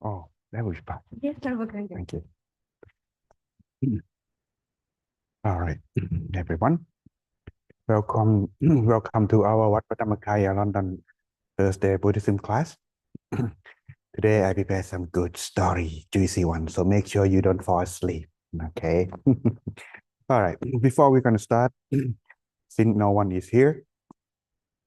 Oh, that was fun. Yes, sir. Okay. Thank you. All right, everyone. Welcome, welcome to our Wat Pattamakkaya London Thursday Buddhism class. Today I prepared some good story, juicy one. So make sure you don't fall asleep. Okay. All right. Before we're gonna start, since no one is here,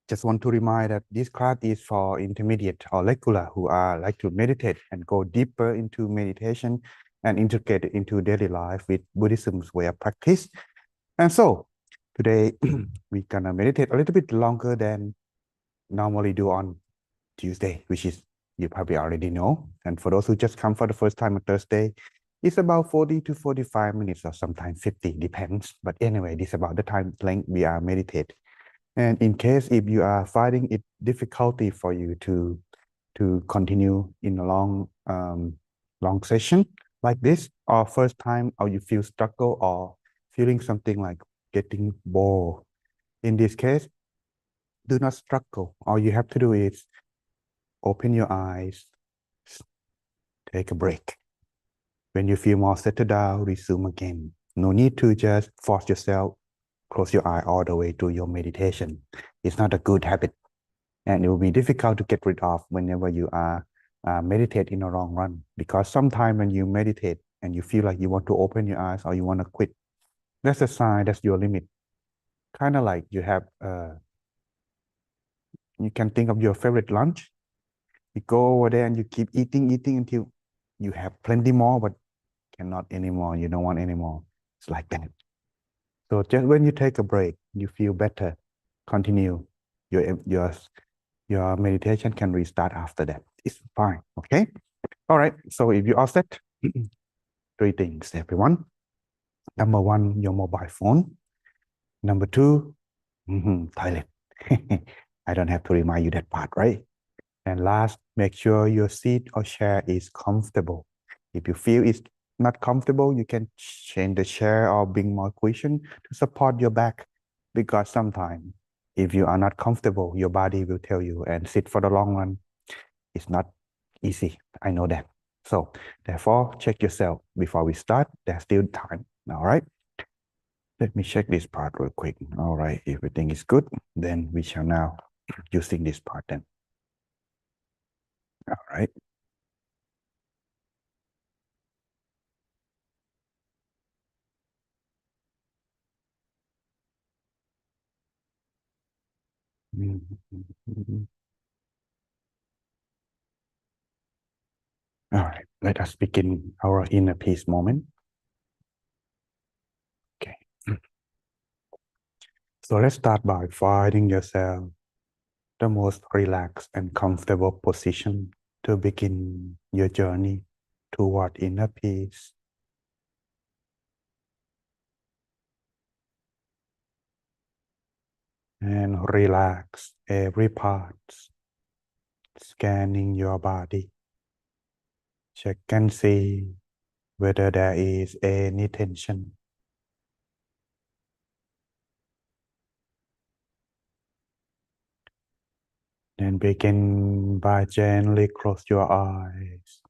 just want to remind that this class is for intermediate or regular who are like to meditate and go deeper into meditation and integrate it into daily life with Buddhism's way of practice. And so today we're gonna meditate a little bit longer than normally do on Tuesday, which is you probably already know. And for those who just come for the first time on Thursday, it's about 40 to 45 minutes or sometimes 50, depends. But anyway, this is about the time length we are meditate. And in case if you are finding it difficulty for you to continue in a long session like this, or first time, or you feel struggle or feeling something like getting bored, in this case, do not struggle. All you have to do is open your eyes, take a break. When you feel more settled down, resume again. No need to just force yourself, close your eye all the way to your meditation. It's not a good habit. And it will be difficult to get rid of whenever you are meditate in the long run. Because sometimes when you meditate and you feel like you want to open your eyes or you want to quit, that's a sign that's your limit. Kind of like you have, you can think of your favorite lunch. You go over there and you keep eating until you have plenty more, but cannot anymore. You don't want anymore. It's like that. So just when you take a break, you feel better. Continue. Your meditation can restart after that. It's fine. Okay. All right. So if you are set, three things, everyone. Number one, your mobile phone. Number two, toilet. I don't have to remind you that part, right? And last, make sure your seat or chair is comfortable. If you feel it's not comfortable, you can change the chair or bring more cushion to support your back. Because sometimes, if you are not comfortable, your body will tell you, and sit for the long run, it's not easy. I know that. So, therefore, check yourself before we start. There's still time. All right. Let me check this part real quick. All right. Everything is good. Then we shall now using this part then. All right. All right, let us begin our inner peace moment. Okay. So let's start by finding yourself the most relaxed and comfortable position to begin your journey toward inner peace. And relax every part, scanning your body. Check and see whether there is any tension. Then begin by gently close your eyes,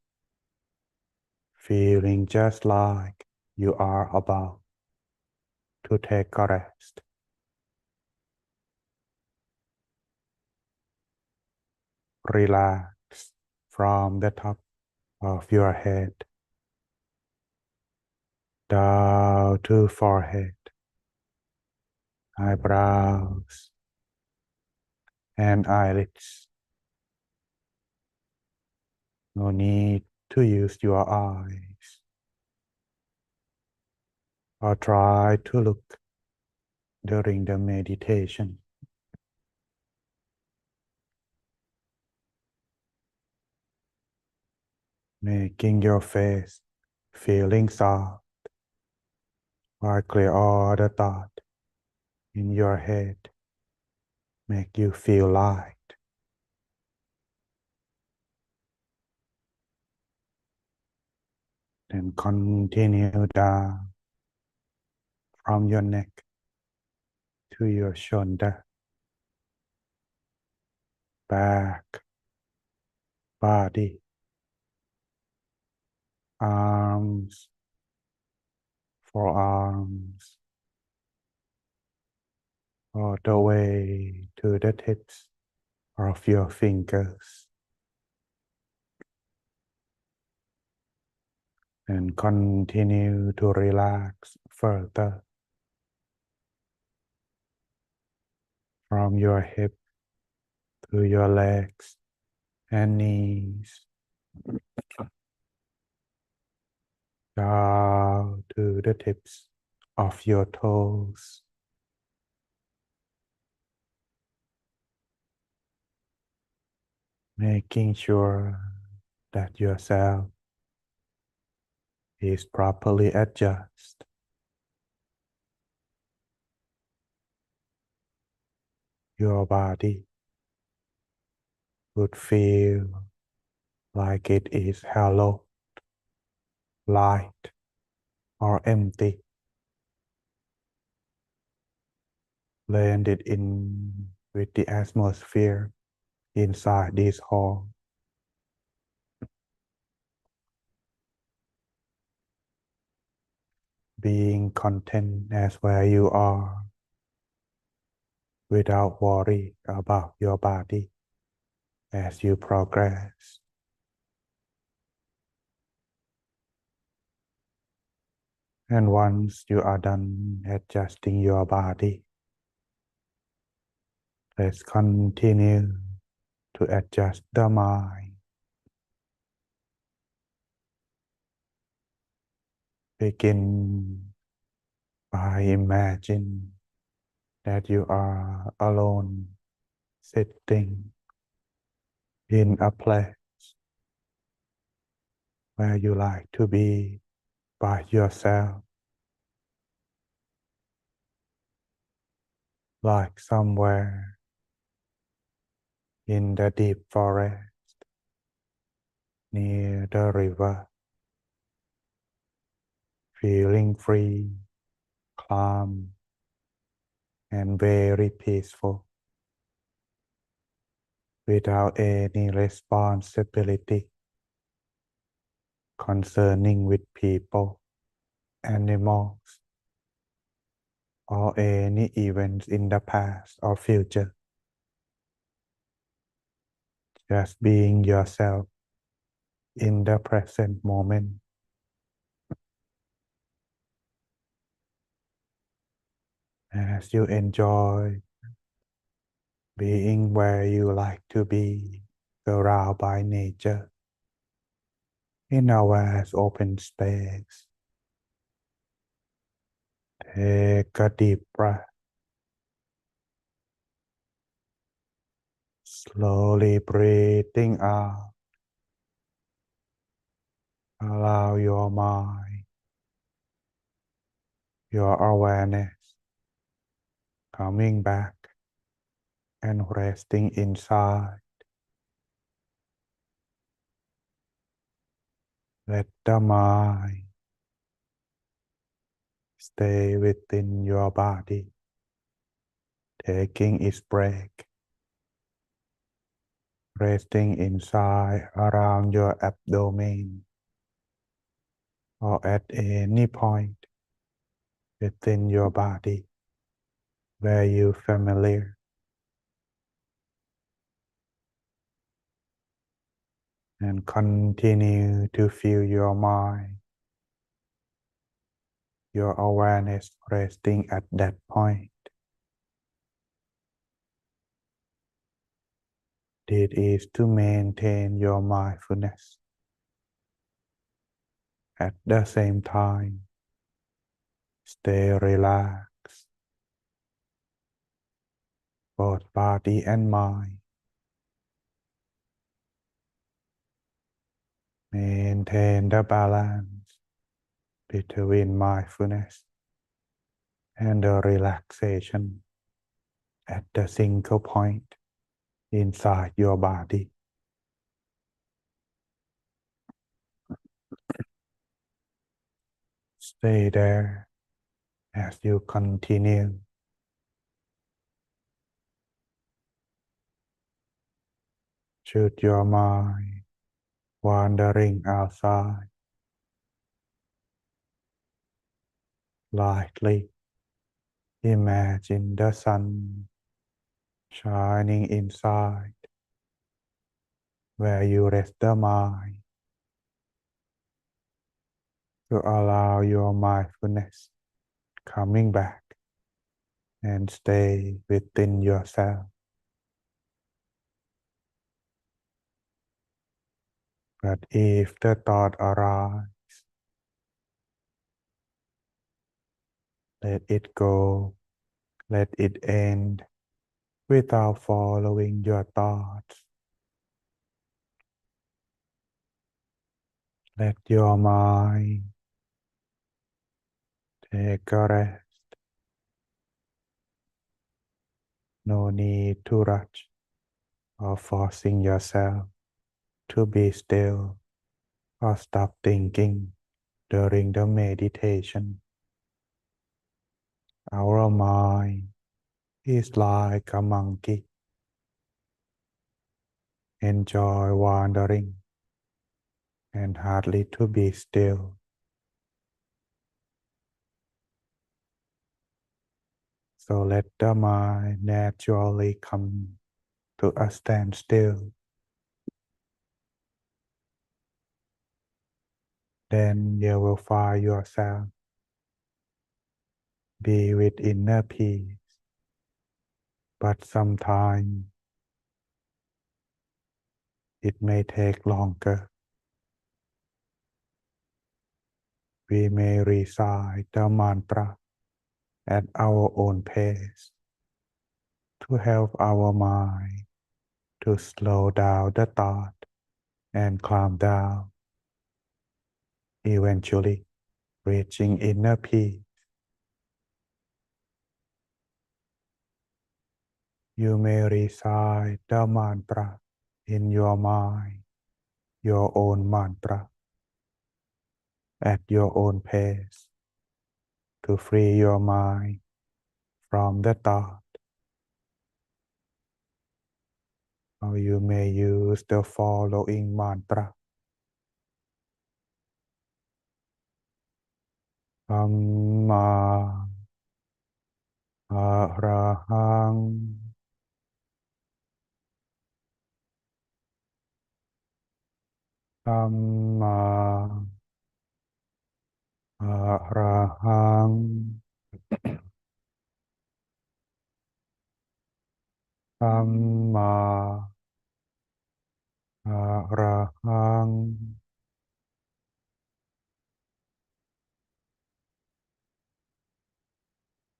feeling just like you are about to take a rest. Relax from the top of your head down to forehead, eyebrows, and eyelids. No need to use your eyes or try to look during the meditation. Making your face feeling soft or clear all the thought in your head. Make you feel light. Then continue down from your neck to your shoulder, back, body, arms, forearms, all the way to the tips of your fingers, and continue to relax further from your hip to your legs and knees, down to the tips of your toes, making sure that yourself is properly adjusted. Your body would feel like it is hollow, light, or empty. Blend it in with the atmosphere inside this hall. Being content as where you are without worry about your body as you progress. And once you are done adjusting your body, let's continue to adjust the mind. Begin by imagine that you are alone sitting in a place where you like to be by yourself, like somewhere in the deep forest near the river, feeling free, calm, and very peaceful, without any responsibility concerning with people, animals, or any events in the past or future. Just being yourself in the present moment. As you enjoy being where you like to be, surrounded by nature, in a vast open space. Take a deep breath. Slowly breathing out. Allow your mind, your awareness coming back and resting inside. Let the mind stay within your body, taking its break, resting inside around your abdomen or at any point within your body where you familiar, and continue to feel your mind, your awareness resting at that point. It is to maintain your mindfulness. At the same time, stay relaxed, both body and mind. Maintain the balance between mindfulness and the relaxation at the single point inside your body. Stay there as you continue. Should your mind wandering outside, Lightly imagine the sun shining inside where you rest the mind to allow your mindfulness coming back and stay within yourself. But if the thought arises, let it go, let it end without following your thoughts. Let your mind take a rest. No need to rush or forcing yourself to be still or stop thinking during the meditation. Our mind is like a monkey, enjoy wandering and hardly to be still. So let the mind naturally come to a standstill. Then you will find yourself be with inner peace. But sometimes it may take longer. We may recite the mantra at our own pace to help our mind to slow down the thought and calm down, eventually reaching inner peace. You may recite the mantra in your mind, your own mantra, at your own pace to free your mind from the thought. Or you may use the following mantra. Samma Arahang Samma Arahang Samma Arahang.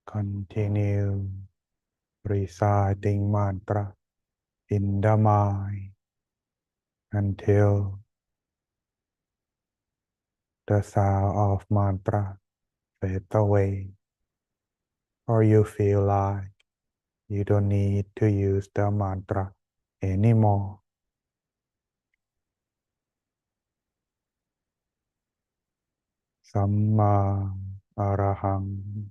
Continue reciting mantra in the mind until the sound of mantra fades away, or you feel like you don't need to use the mantra anymore. Samma Arahang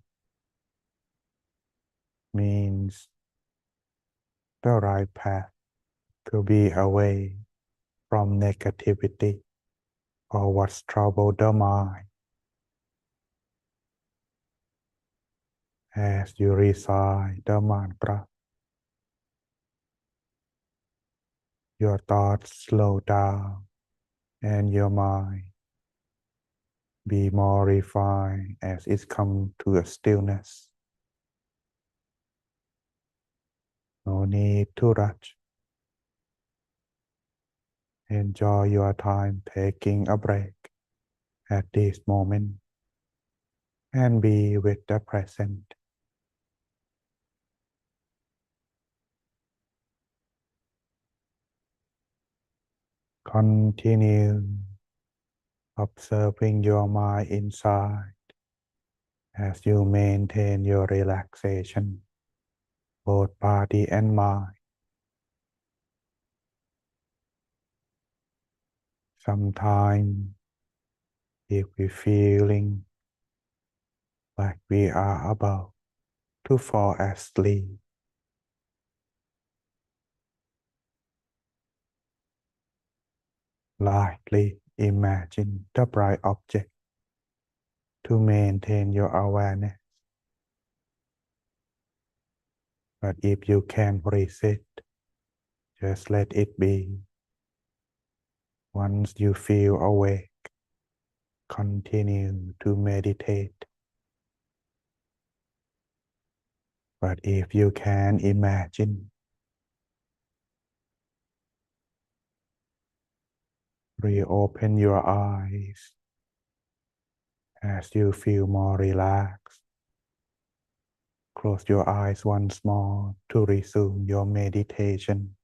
means the right path to be away from negativity or what's troubled the mind. As you recite the mantra, your thoughts slow down and your mind be more refined as it comes to a stillness. No need to rush. Enjoy your time taking a break at this moment and be with the present. Continue observing your mind inside as you maintain your relaxation, both body and mind. Sometimes, if we feeling like we are about to fall asleep, lightly imagine the bright object to maintain your awareness. But if you can resist, just let it be. Once you feel awake, continue to meditate. But if you can imagine, reopen your eyes as you feel more relaxed. Close your eyes once more to resume your meditation.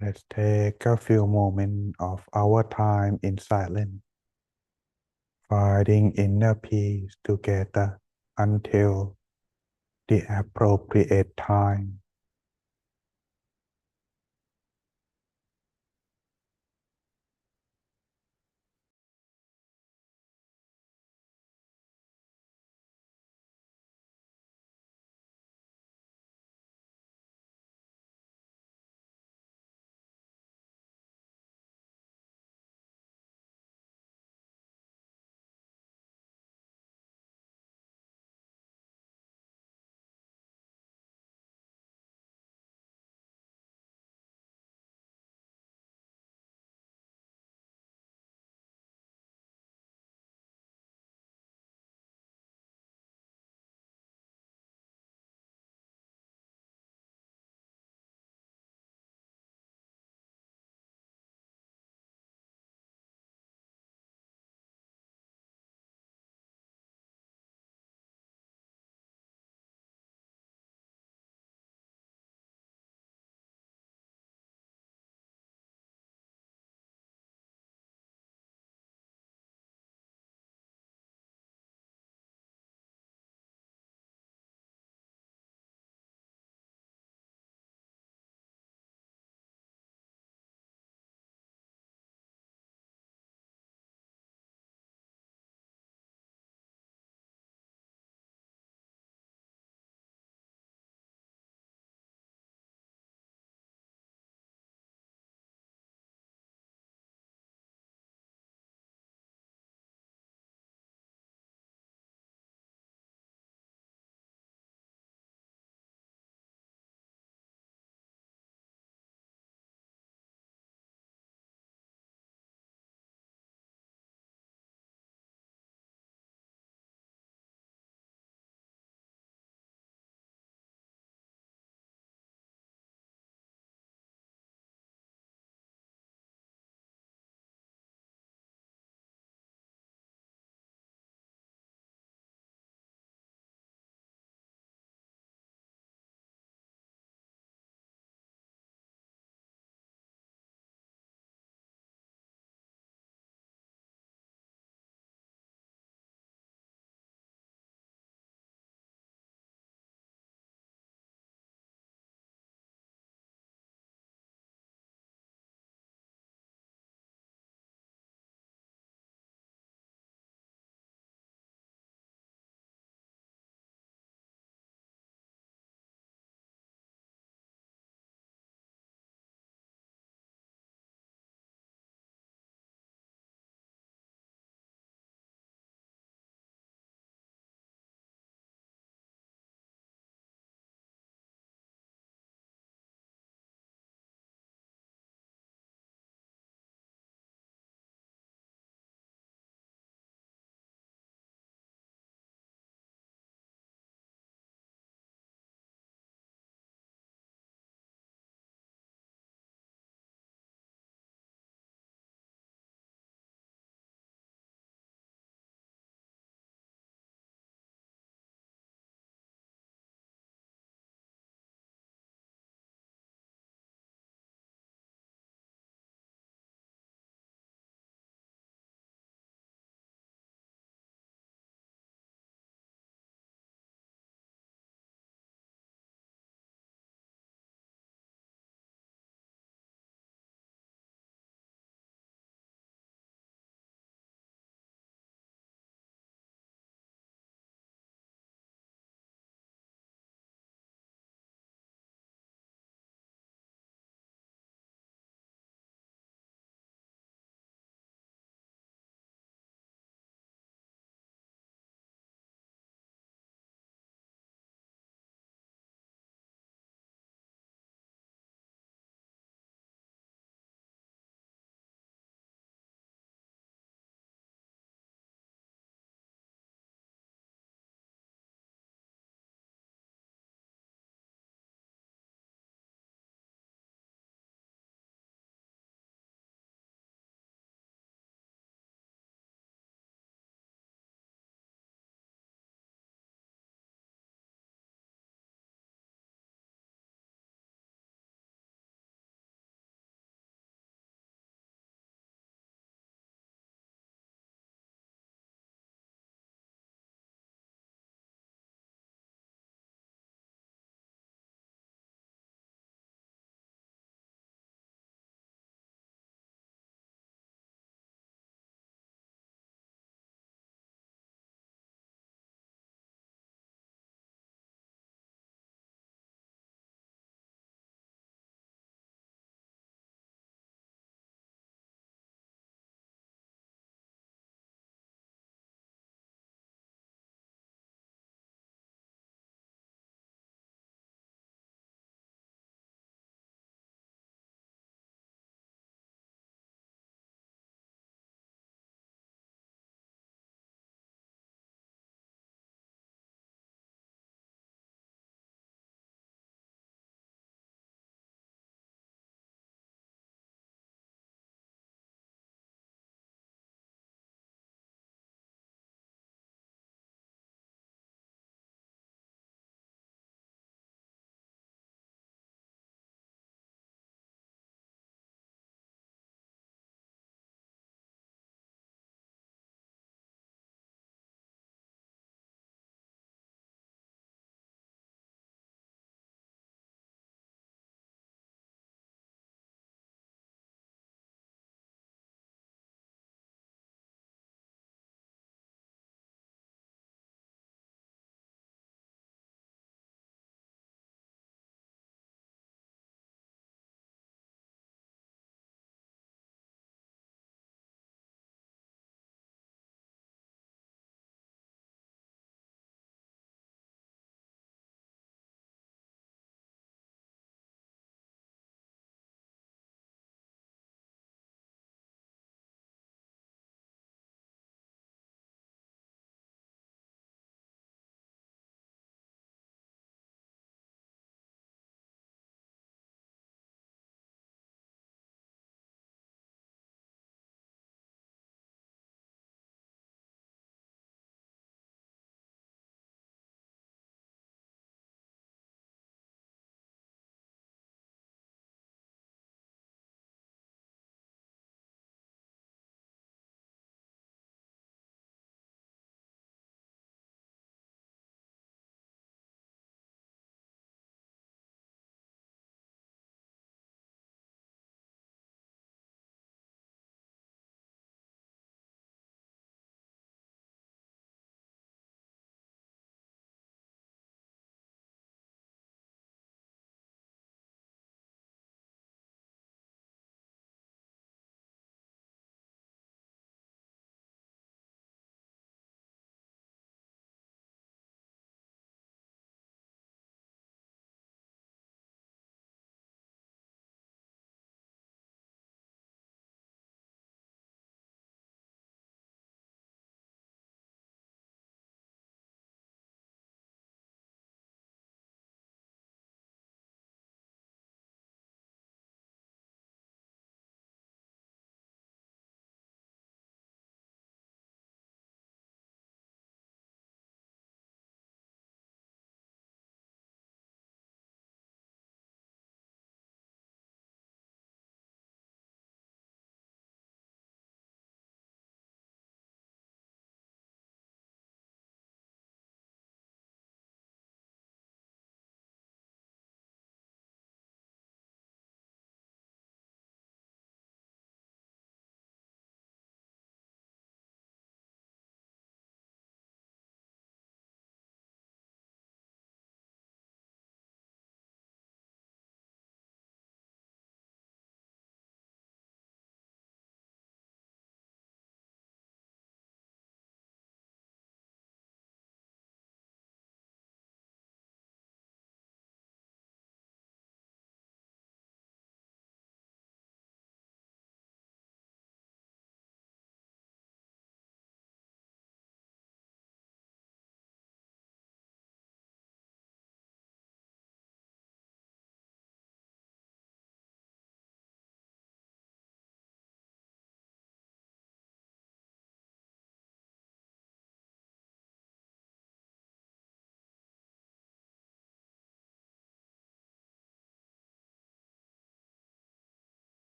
Let's take a few moments of our time in silence, finding inner peace together until the appropriate time.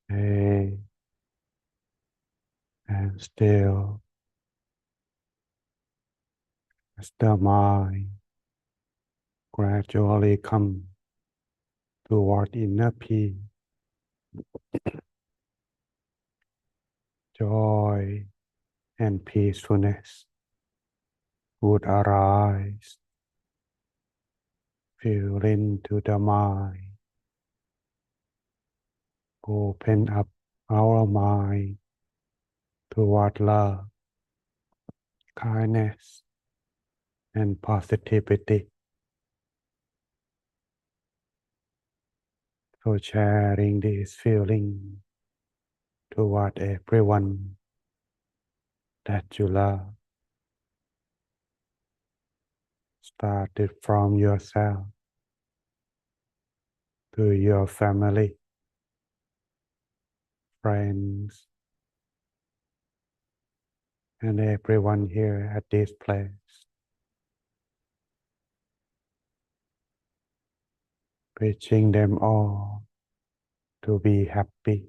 Stay and still as the mind gradually comes toward inner peace, joy, and peacefulness would arise, fill into the mind, open up our mind toward love, kindness, and positivity. So sharing this feeling toward everyone that you love, started from yourself to your family, friends, and everyone here at this place, wishing them all to be happy,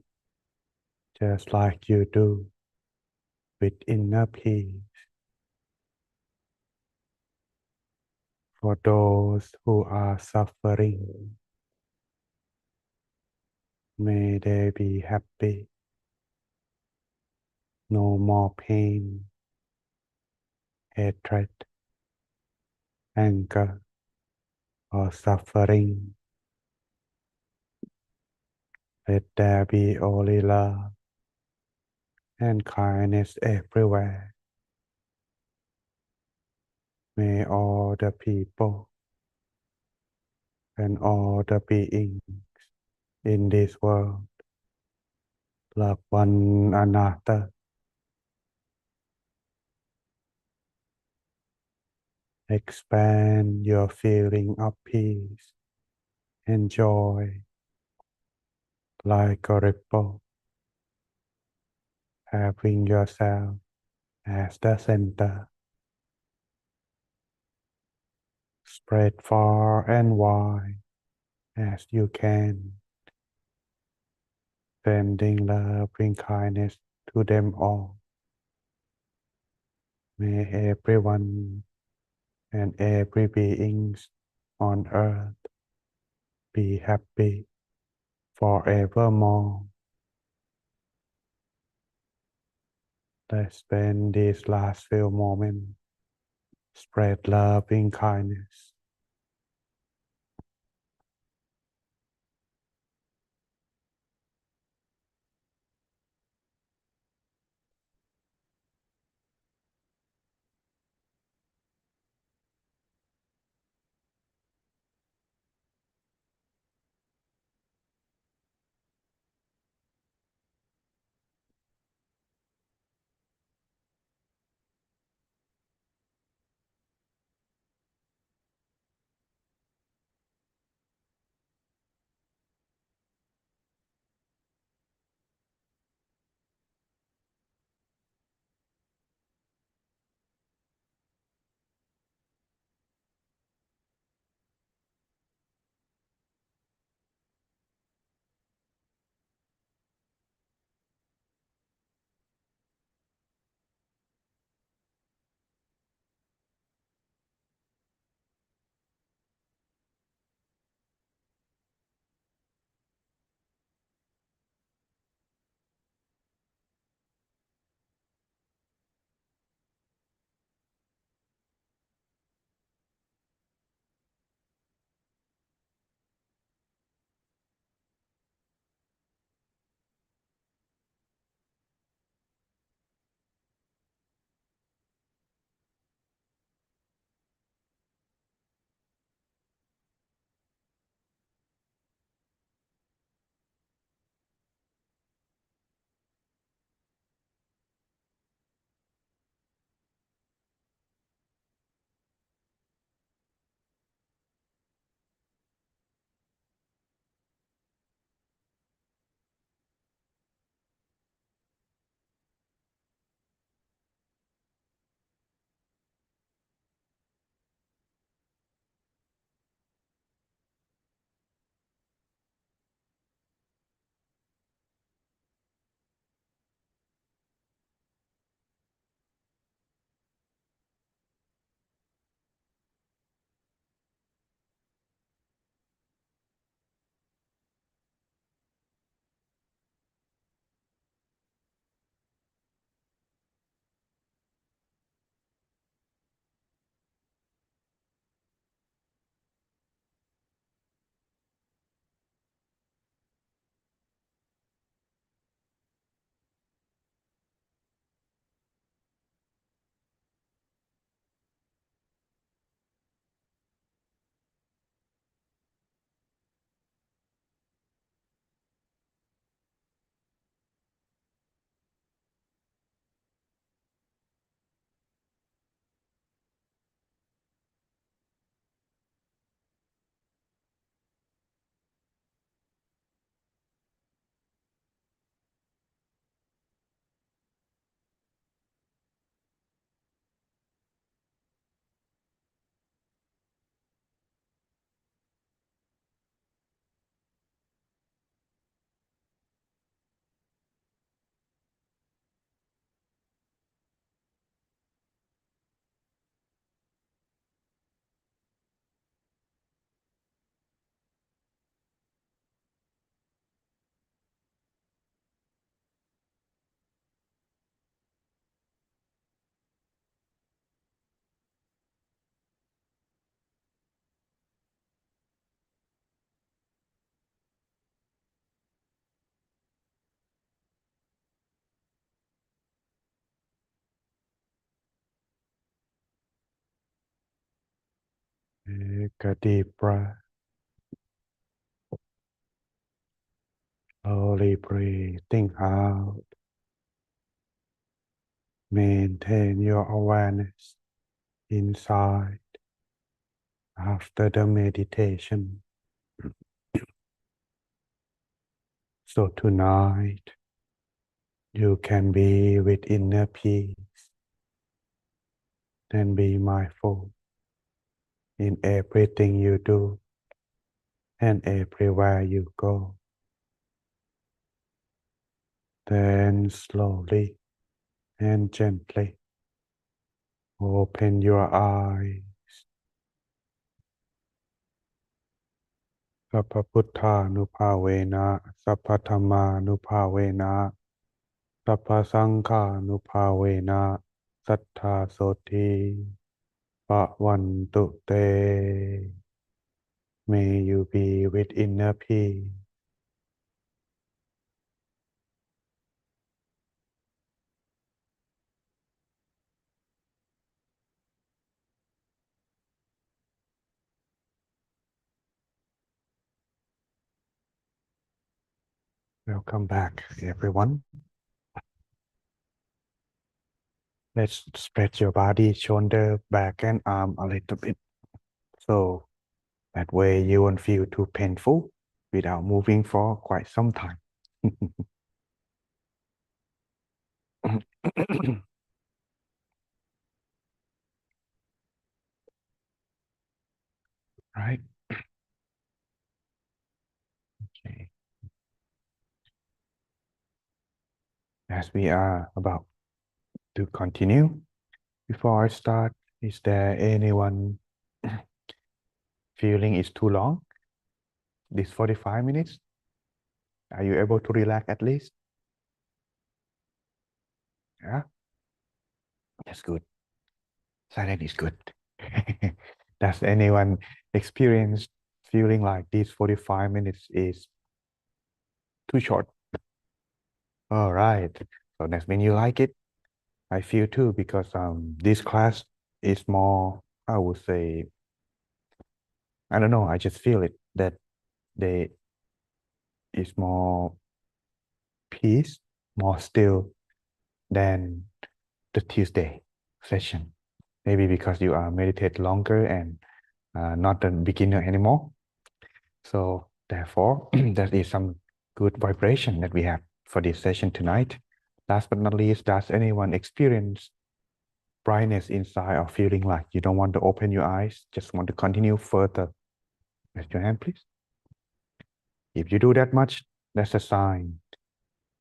just like you do, with inner peace. For those who are suffering, may they be happy, no more pain, hatred, anger, or suffering. Let there be only love and kindness everywhere. May all the people and all the beings in this world love one another. Expand your feeling of peace and joy like a ripple, having yourself as the center. Spread far and wide as you can, sending love and kindness to them all. May everyone and every beings on earth be happy forevermore. Let's spend these last few moments spread love and kindness. Take a deep breath. Slowly breathing out. Maintain your awareness inside after the meditation. So tonight, you can be with inner peace and be mindful in everything you do and everywhere you go. Then slowly and gently open your eyes. Sappha Putthanuภาเวนะ Sappha Dhammanuภาเวนะ Sappha Sanghanuภาเวนะ Sattha Soti Bhavantu Te. May you be with inner peace. Welcome back, everyone. Let's spread your body, shoulder, back, and arm a little bit. So that way you won't feel too painful without moving for quite some time. Right? Okay. As we are about to continue, before I start, is there anyone feeling it's too long? This 45 minutes? Are you able to relax at least? Yeah, that's good. Silence is good. Does anyone experience feeling like this 45 minutes is too short? All right. So that means you like it. I feel too because this class is more, I would say, I don't know, I just feel it that they is more peace, more still than the Tuesday session. Maybe because you are meditate longer and not a beginner anymore. So therefore, that is some good vibration that we have for this session tonight. Last but not least, does anyone experience brightness inside or feeling like you don't want to open your eyes, just want to continue further? Raise your hand, please. If you do that much, that's a sign.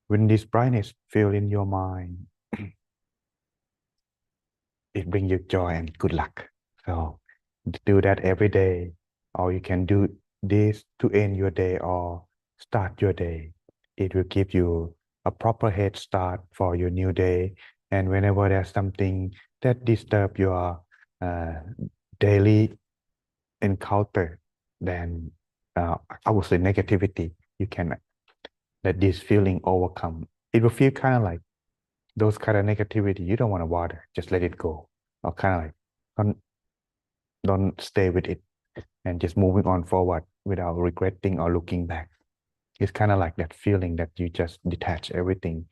When this brightness feel in your mind, it brings you joy and good luck. So do that every day, or you can do this to end your day or start your day. It will give you a proper head start for your new day. And whenever there's something that disturb your daily encounter, then I would say negativity, you can let this feeling overcome. It will feel kind of like those kind of negativity you don't want to water, just let it go. Or kind of like don't stay with it and just moving on forward without regretting or looking back. It's kind of like that feeling that you just detach everything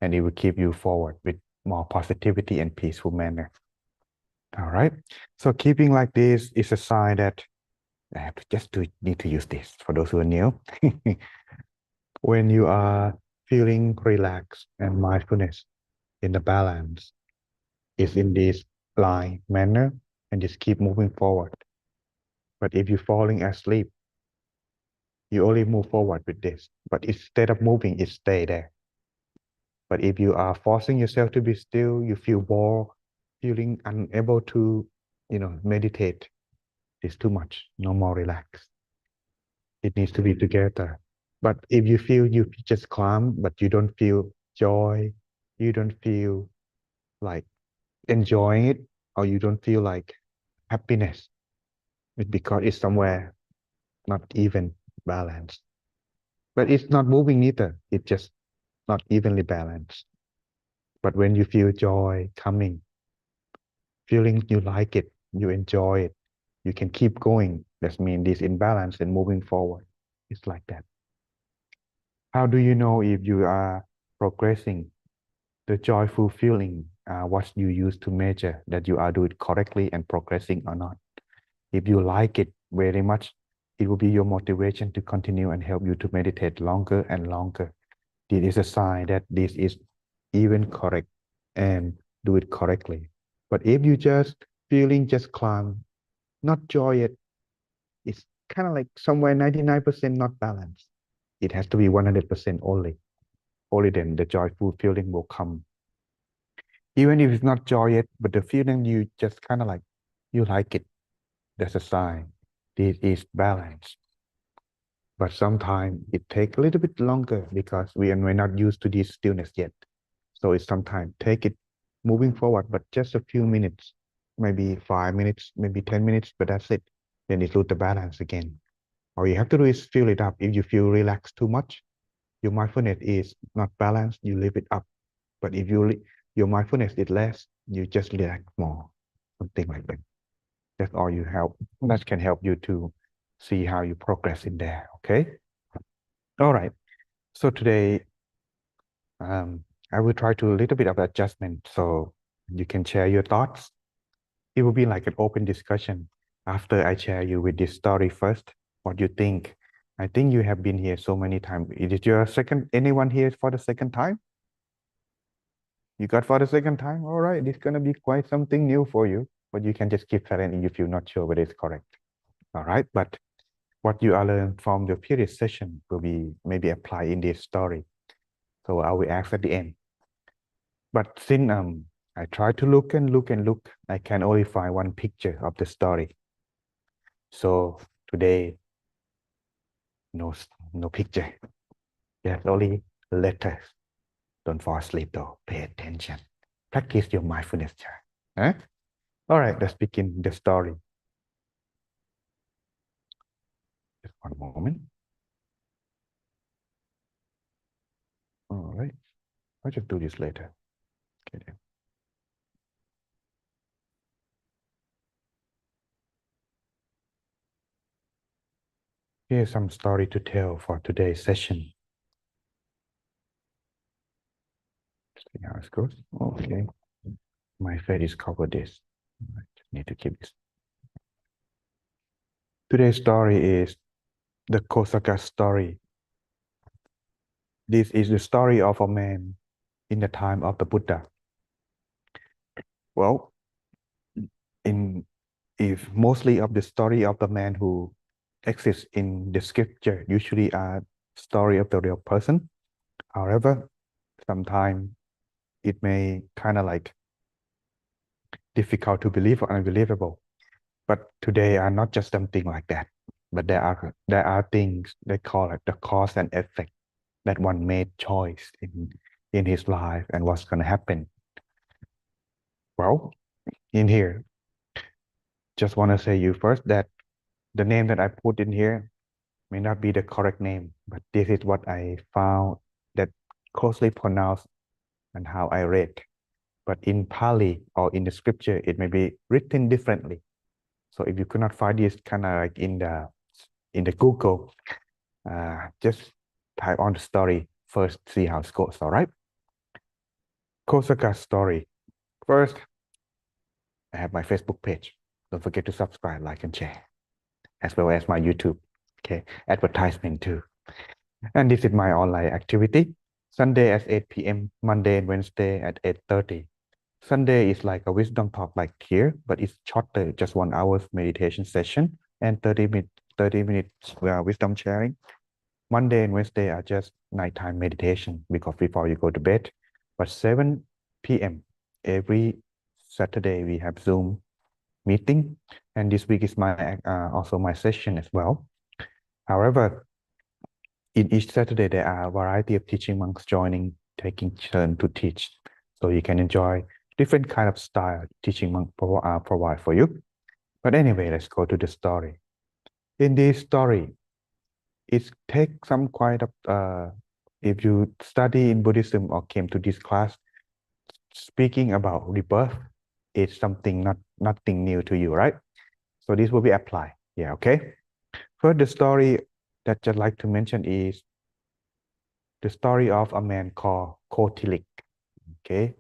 and it will keep you forward with more positivity and peaceful manner. All right. So keeping like this is a sign that I have to just need to use this for those who are new. When you are feeling relaxed and mindfulness in the balance is in this line manner and just keep moving forward. But if you're falling asleep, you only move forward with this. But instead of moving, it stay there. But if you are forcing yourself to be still, you feel bored, feeling unable to, meditate. It's too much. No more relax. It needs to be together. But if you feel you just calm, but you don't feel joy, you don't feel like enjoying it, or you don't feel like happiness, it's because it's somewhere not even balanced. But it's not moving either. It's just not evenly balanced. But when you feel joy coming, feeling you like it, you enjoy it, you can keep going. That means this imbalance and moving forward. It's like that. How do you know if you are progressing? The joyful feeling, what you use to measure that you are doing correctly and progressing or not. If you like it very much, it will be your motivation to continue and help you to meditate longer and longer. This is a sign that this is even correct and do it correctly. But if you just feeling just calm, not joy it, it's kind of like somewhere 99% not balanced. It has to be 100% only. Only then the joyful feeling will come. Even if it's not joy yet, but the feeling you just kind of like, you like it. That's a sign. This is balance. But sometimes it takes a little bit longer because we're not used to this stillness yet. So it's sometimes take it moving forward, but just a few minutes, maybe 5 minutes, maybe 10 minutes, but that's it. Then it lose the balance again. All you have to do is fill it up. If you feel relaxed too much, your mindfulness is not balanced, you leave it up. But if your mindfulness is less, you just relax more, something like that. That's all you help. That can help you to see how you progress in there. Okay. All right. So today, I will try to a little bit of adjustment so you can share your thoughts. It will be like an open discussion after I share you with this story first. What you think? I think you have been here so many times. Is it your second? Anyone here for the second time? You got for the second time? All right, it's gonna be quite something new for you, but you can just keep silent if you're not sure whether it's correct. All right, but what you are learned from the previous session will be maybe applied in this story. So I will ask at the end. But since I try to look and look and look, I can only find one picture of the story. So today, no, no picture. There's only letters. Don't fall asleep though. Pay attention. Practice your mindfulness. Huh? All right, let's begin the story. Just one moment. All right. I'll just do this later. Okay. Then. Here's some story to tell for today's session. See how it goes. Okay. My face is covered this. I just need to keep this. Today's story is the Kosaka story. This is the story of a man in the time of the Buddha. Well, in if mostly of the story of the man who exists in the scripture usually are story of the real person. However, sometimes it may kind of like difficult to believe or unbelievable. But today are not just something like that, but there are things they call it the cause and effect that one made choice in his life and what's going to happen. Well, in here, just want to say you first that the name that I put in here may not be the correct name, but this is what I found that closely pronounced and how I read. But in Pali or in the scripture, it may be written differently. So if you could not find this kind of like in the Google, just type on the story first, see how it goes. All right. Kosaka story. First, I have my Facebook page. Don't forget to subscribe, like, and share, as well as my YouTube. Okay, advertisement too. And this is my online activity. Sunday at 8 p.m., Monday and Wednesday at 8:30. Sunday is like a wisdom talk like here, but it's shorter, just 1 hour meditation session and 30 minutes wisdom sharing. Monday and Wednesday are just nighttime meditation because before you go to bed. But 7 p.m. every Saturday we have Zoom meeting, and this week is my also my session as well. However, in each Saturday there are a variety of teaching monks joining, taking turn to teach, so you can enjoy different kind of style teaching monk provide for you. But anyway, let's go to the story. In this story, it takes some quite of if you study in Buddhism or came to this class, speaking about rebirth is something nothing new to you, right? So this will be applied. Yeah, okay. First, the story that I'd like to mention is the story of a man called Kotilik. Okay.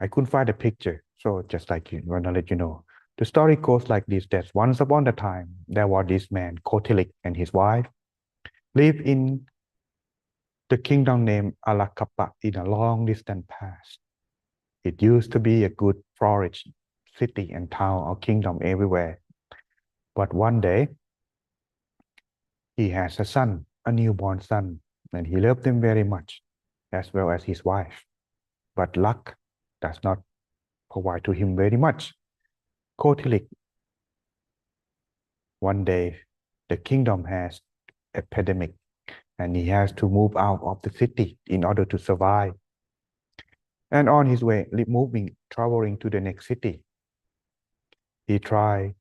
I couldn't find a picture, so just like you want to let you know. The story goes like this: that once upon a time, there was this man, Kotilik, and his wife lived in the kingdom named Alakapa in a long distant past. It used to be a good flourishing city and town or kingdom everywhere. But one day, he has a son, a newborn son, and he loved him very much, as well as his wife. But luck does not provide to him very much. Kotilik, one day, the kingdom has epidemic, and he has to move out of the city in order to survive. And on his way, traveling to the next city, he tried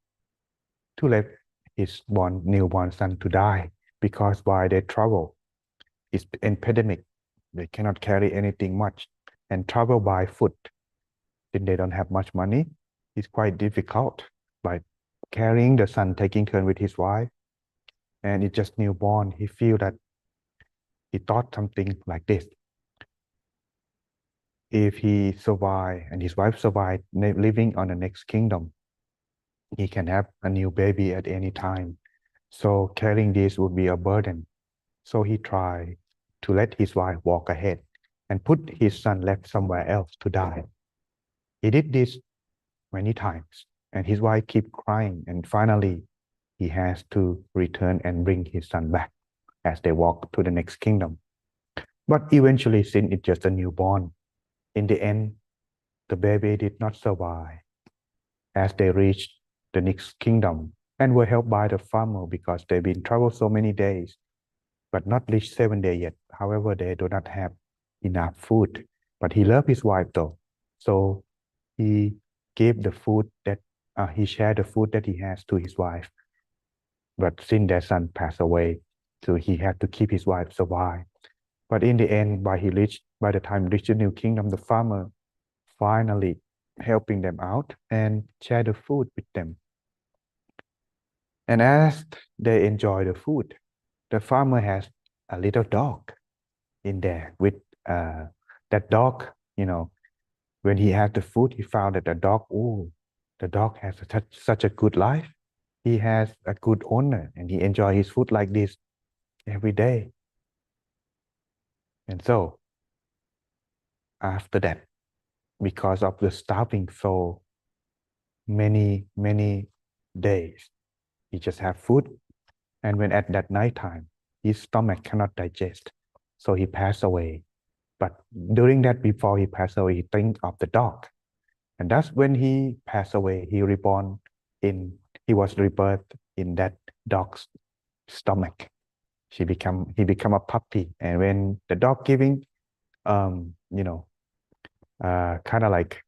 to let his newborn son to die because while they travel, it's epidemic. They cannot carry anything much and travel by foot. Then they don't have much money. It's quite difficult by carrying the son, taking turn with his wife, and it's just newborn. He feel that he thought something like this: if he survive and his wife survive living on the next kingdom, he can have a new baby at any time. So carrying this would be a burden. So he tried to let his wife walk ahead and put his son left somewhere else to die. He did this many times, and his wife keep crying, and finally he has to return and bring his son back as they walk to the next kingdom. But eventually, since it's just a newborn, in the end, the baby did not survive as they reached the next kingdom and were helped by the farmer because they've been traveled so many days, but not reached 7 days yet. However, they do not have enough food. But he loved his wife though. So he gave the food that he shared the food that he has to his wife. But since their son passed away, so he had to keep his wife survive. But in the end, by the time reached the new kingdom, the farmer finally helping them out and share the food with them. And as they enjoy the food, the farmer has a little dog in there with that dog, when he had the food, he found that the dog has such a good life. He has a good owner and he enjoys his food like this every day. And so after that, because of the starving so many days, he just have food. And when at that night time, his stomach cannot digest. So he passed away. But during that, before he passed away, he think of the dog. And that's when he passed away. He was rebirthed in that dog's stomach. He become a puppy. And when the dog giving, kind of like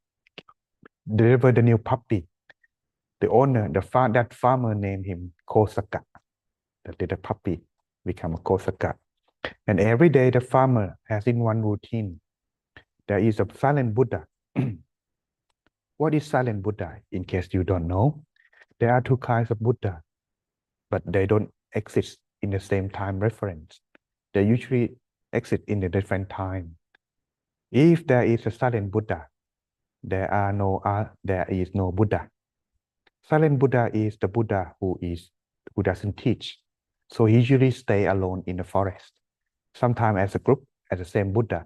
deliver the new puppy, the owner, that farmer named him Kosaka. The little puppy become a Kosaka. And every day the farmer has in one routine. There is a silent Buddha. What is silent Buddha? In case you don't know, there are two kinds of Buddha, but they don't exist in the same time reference. They usually exist in a different time. If there is a silent Buddha, there is no Buddha. Silent Buddha is the Buddha who doesn't teach. So he usually stay alone in the forest. Sometimes as a group, as the same Buddha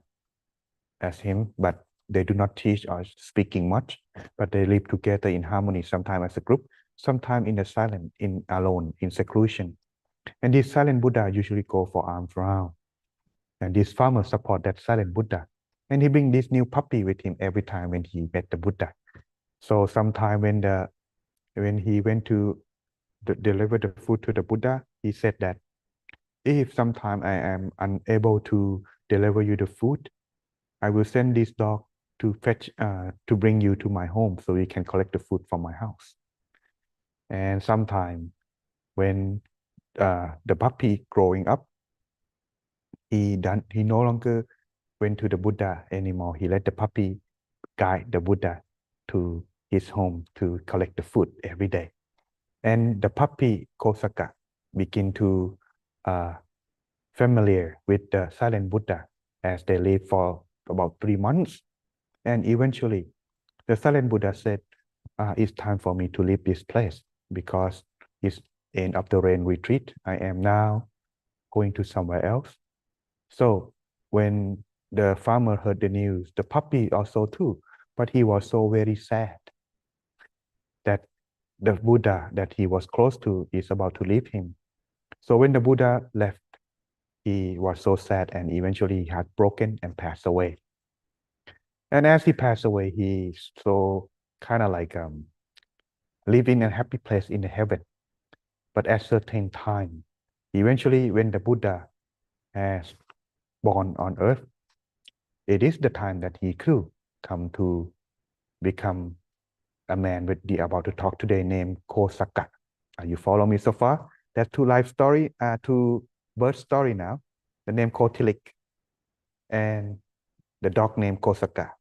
as him, but they do not teach or speaking much, but they live together in harmony, sometimes as a group, sometimes in the silent, in alone, in seclusion. And this silent Buddha usually go for arms round. And this farmer support that silent Buddha. And he bring this new puppy with him every time when he met the Buddha. So sometime when he went to deliver the food to the Buddha, he said that if sometime I am unable to deliver you the food, I will send this dog to bring you to my home so you can collect the food from my house. And sometime when the puppy growing up, he no longer went to the Buddha anymore. He let the puppy guide the Buddha to his home to collect the food every day. And the puppy Kosaka begin to uh, familiar with the silent Buddha as they live for about 3 months. And eventually, the silent Buddha said, it's time for me to leave this place because it's end of the rain retreat. I am now going to somewhere else. So when the farmer heard the news, the puppy also too, but he was so very sad that the Buddha that he was close to is about to leave him. So when the Buddha left, he was so sad and eventually he had broken and passed away. And as he passed away, he so kind of like live in a happy place in the heaven. But at certain time, eventually when the Buddha has born on earth, it is the time that he could come to become a man with the about to talk today named Kosaka. You follow me so far? That's two life story, two birth story now. The name Kotilik and the dog named Kosaka.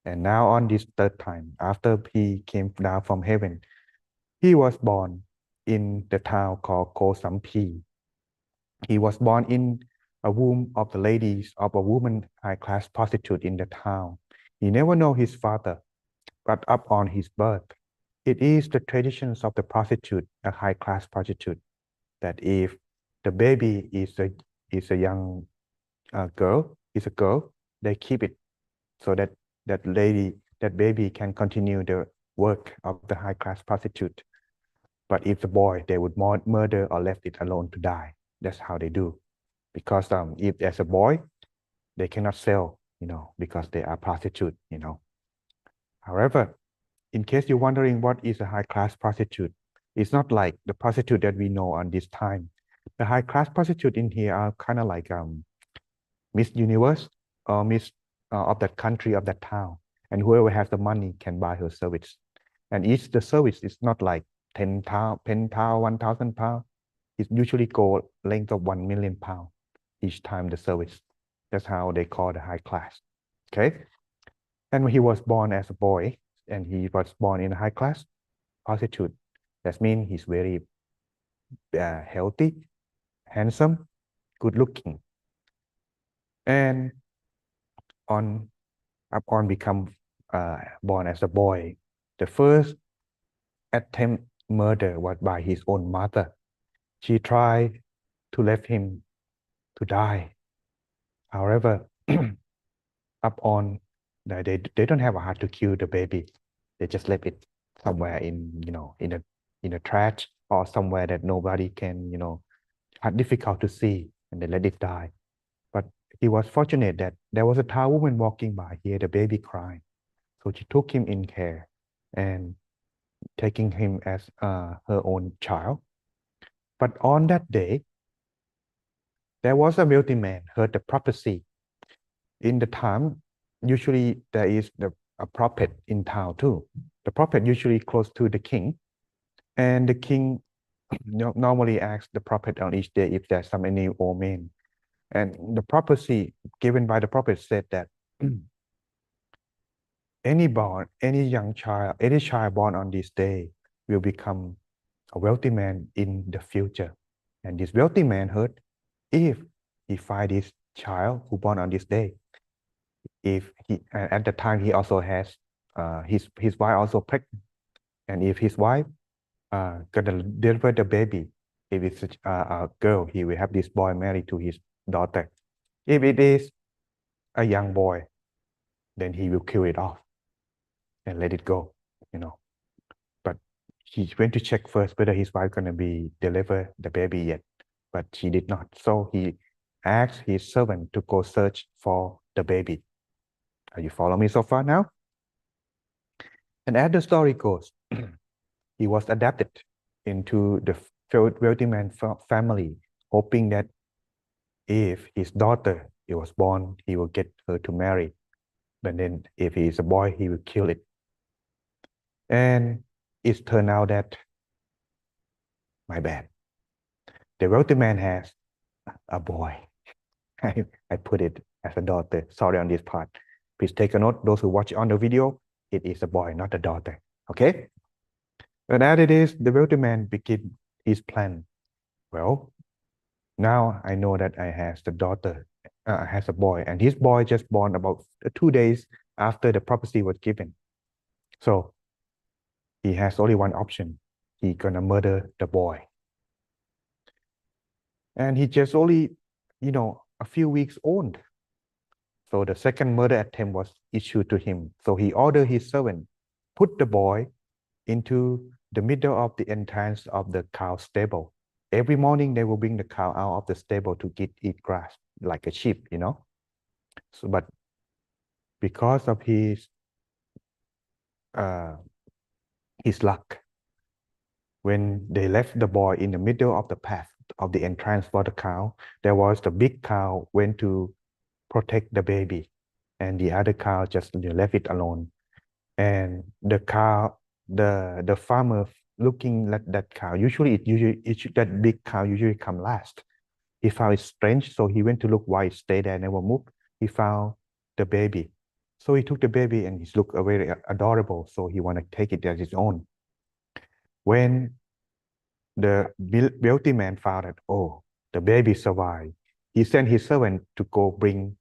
And now on this third time, after he came down from heaven, he was born in the town called Kosampi. He was born in a womb of the ladies of a woman high-class prostitute in the town. He never know his father, but up on his birth, it is the traditions of the prostitute, a high-class prostitute, that if the baby is a young girl, is a girl, they keep it so that that baby can continue the work of the high-class prostitute. But if the boy, they would murder or left it alone to die. That's how they do. Because if there's a boy, they cannot sell, because they are prostitute. However, in case you're wondering what is a high-class prostitute, it's not like the prostitute that we know on this time. The high-class prostitute in here are kind of like Miss Universe or Miss of that country, of that town. And whoever has the money can buy her service. And each the service is not like 10 pound, 10 pound, 1,000 pound. It usually go length of 1 million pound each time the service. That's how they call the high class. Okay. And when he was born as a boy and he was born in a high class prostitute, that means he's very healthy, handsome, good looking. And on upon become born as a boy, the first attempt murder was by his own mother. She tried to let him to die. However, upon they don't have a heart to kill the baby. They just left it somewhere in a trash or somewhere that nobody can had difficult to see, and they let it die. But he was fortunate that there was a Thai woman walking by, he had a baby crying. So she took him in care and taking him as her own child. But on that day, there was a wealthy man heard the prophecy. In the time, usually there is a prophet in town too. The prophet usually close to the king, and the king normally asks the prophet on each day if there's some new omen. And the prophecy given by the prophet said that any child born on this day will become a wealthy man in the future. And this wealthy man heard, if he find this child who born on this day, if he at the time he also has his wife also pregnant, and if his wife gonna deliver the baby, if it's a girl, he will have this boy married to his daughter. If it is a young boy, then he will kill it off and let it go. But he went to check first whether his wife gonna be deliver the baby yet, but she did not. So he asked his servant to go search for the baby. Are you follow me so far now? And as the story goes, he was adapted into the wealthy man family, hoping that if his daughter was born, he will get her to marry. But then if he is a boy, he will kill it. And it turned out that, my bad, the wealthy man has a boy. I put it as a daughter. Sorry on this part. Please take a note. Those who watch on the video, it is a boy, not a daughter. Okay? And as it is, the wealthy man began his plan. Well, now I know that I has the daughter, has a boy, and his boy just born about 2 days after the prophecy was given. So he has only one option. He gonna murder the boy. And he just only, a few weeks old. So the second murder attempt was issued to him. So he ordered his servant, put the boy into the middle of the entrance of the cow stable. Every morning they will bring the cow out of the stable to eat grass like a sheep. So, but because of uh, his luck, when they left the boy in the middle of the path of the entrance for the cow, there was the big cow went to protect the baby, and the other cow just left it alone. And the farmer looking at that cow, that big cow usually come last. He found it strange, so he went to look why it stayed there, never moved. He found the baby. So he took the baby and it looked very adorable. So he want to take it as his own. When the wealthy man found that, oh, the baby survived, he sent his servant to go bring